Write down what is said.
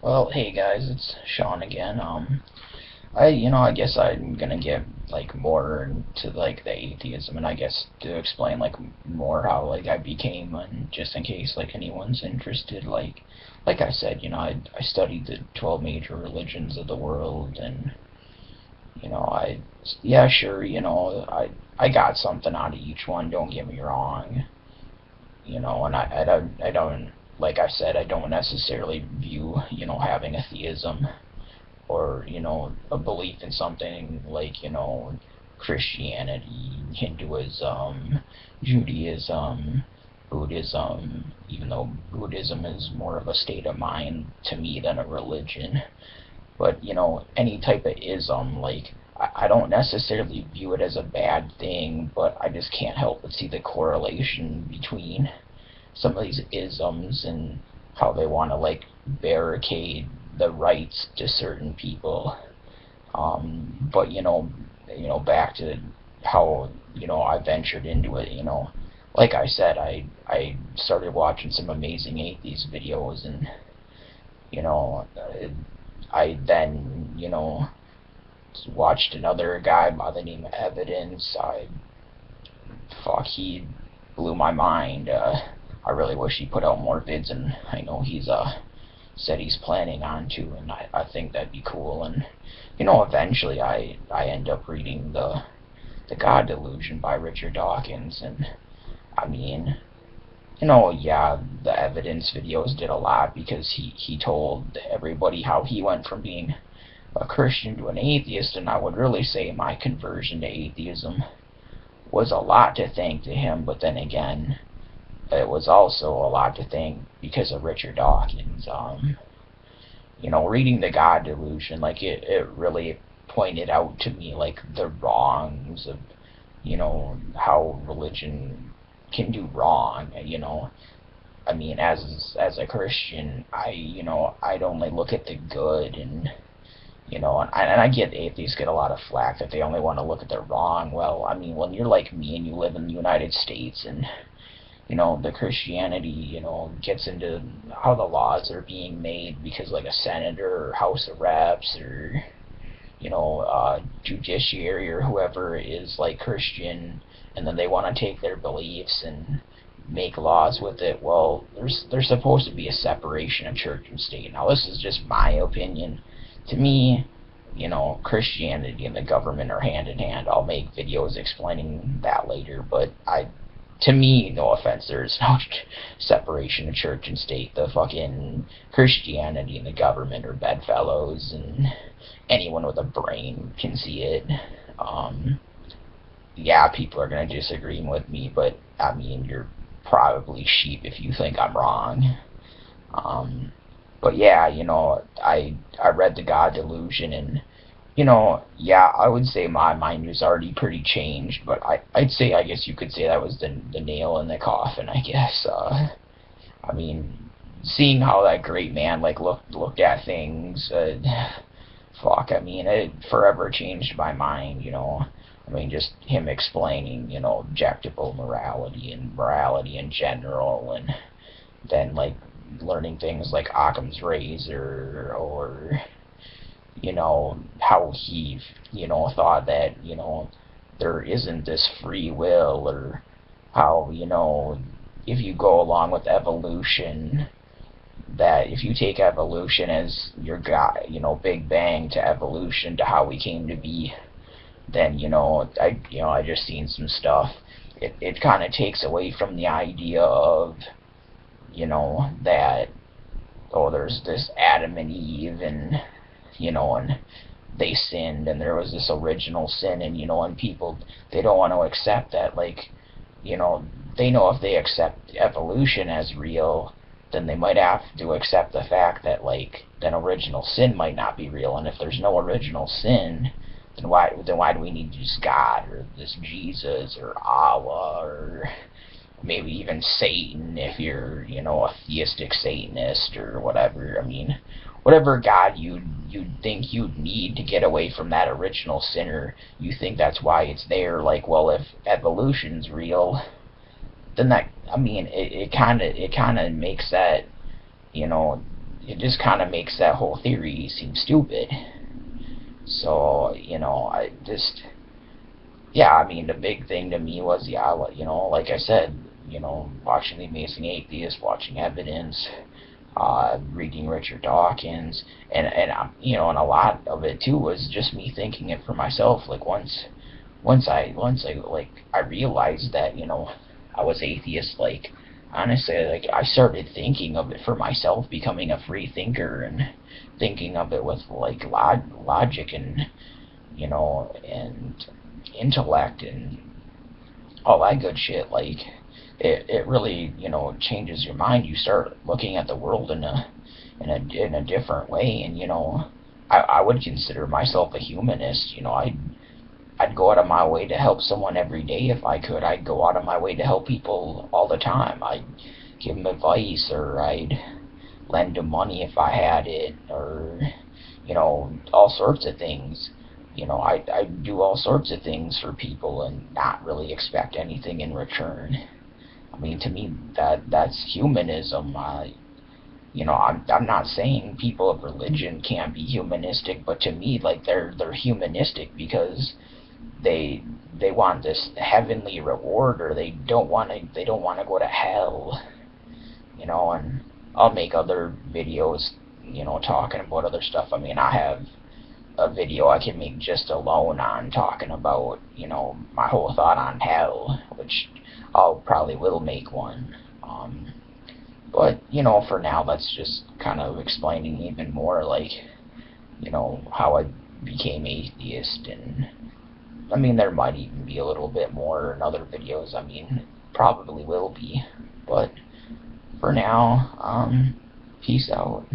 Well, hey guys, it's Sean again. I guess I'm gonna get like more into like the atheism, and I guess to explain like more how like I became one, just in case like anyone's interested. Like I said, I studied the 12 major religions of the world, and yeah, sure, I got something out of each one. Don't get me wrong, and I don't like I said, I don't necessarily view having a theism or a belief in something like Christianity, Hinduism, Judaism, Buddhism, even though Buddhism is more of a state of mind to me than a religion. But any type of ism, like I don't necessarily view it as a bad thing, but I just can't help but see the correlation between some of these isms and how they want to like barricade the rights to certain people. But back to how I ventured into it. Like I said, I started watching some amazing atheist videos, and you know, I then watched another guy by the name of Evidence. He blew my mind. I really wish he put out more vids, and I know he's said he's planning on to, and I think that'd be cool. And eventually I end up reading the God Delusion by Richard Dawkins, and I mean, yeah, the Evidence videos did a lot because he told everybody how he went from being a Christian to an atheist, and I would really say my conversion to atheism was a lot to thank to him, but then again, it was also a lot to thank because of Richard Dawkins. Reading the God Delusion, like it really pointed out to me like the wrongs of, how religion can do wrong. I mean, as a Christian, I'd only look at the good, and and I get atheists get a lot of flack that they only want to look at the wrong. Well, I mean, when you're like me and you live in the United States, and the Christianity, gets into how the laws are being made because like a senator or House of Reps or, judiciary or whoever is like Christian, and then they want to take their beliefs and make laws with it. Well, there's supposed to be a separation of church and state. Now, this is just my opinion. To me, Christianity and the government are hand in hand. I'll make videos explaining that later, but to me, no offense, there's no separation of church and state. The fucking Christianity and the government are bedfellows, and anyone with a brain can see it. Yeah, people are gonna disagree with me, but I mean, you're probably sheep if you think I'm wrong. But yeah, I read the God Delusion, and yeah, I would say my mind was already pretty changed, but I'd say, I guess you could say that was the nail in the coffin, I guess. I mean, seeing how that great man, like, looked at things, I mean, it forever changed my mind. I mean, just him explaining, objectable morality and morality in general, and then, like, learning things like Occam's razor, or how he, thought that, there isn't this free will, or how, if you go along with evolution, that if you take evolution as your guide, Big Bang to evolution to how we came to be, then, I just seen some stuff. It kind of takes away from the idea of, that, oh, there's this Adam and Eve, and and they sinned, and there was this original sin, and and people, they don't want to accept that. Like, they know if they accept evolution as real, then they might have to accept the fact that, like, then original sin might not be real, and if there's no original sin, then why do we need this God, or this Jesus, or Allah, or maybe even Satan, if you're, a theistic Satanist or whatever. I mean, whatever God you'd think you'd need to get away from that original sinner, you think that's why it's there. Like, well, if evolution's real, then that, I mean, it kind of makes that, it just kind of makes that whole theory seem stupid. So, I just, yeah, I mean, the big thing to me was, yeah, like I said, watching The Amazing Atheist, watching Evidence, reading Richard Dawkins, and and a lot of it too was just me thinking it for myself. Like once I realized that I was atheist. Like honestly, like I started thinking of it for myself, becoming a free thinker and thinking of it with like logic and and intellect and all that good shit. Like it really changes your mind. You start looking at the world in a different way, and I would consider myself a humanist. I'd go out of my way to help someone every day if I could. I'd go out of my way to help people all the time. I'd give them advice, or I'd lend them money if I had it, or all sorts of things. I'd do all sorts of things for people and not really expect anything in return. I mean, to me, that's humanism. I'm not saying people of religion can't be humanistic, but to me, like they're humanistic because they want this heavenly reward, or they don't want to go to hell. And I'll make other videos, talking about other stuff. I mean, I have a video I can make just alone on talking about, my whole thought on hell, which I'll probably will make one. But, for now, that's just kind of explaining even more, like, how I became atheist. And, I mean, there might even be a little bit more in other videos. I mean, probably will be. But, for now, peace out.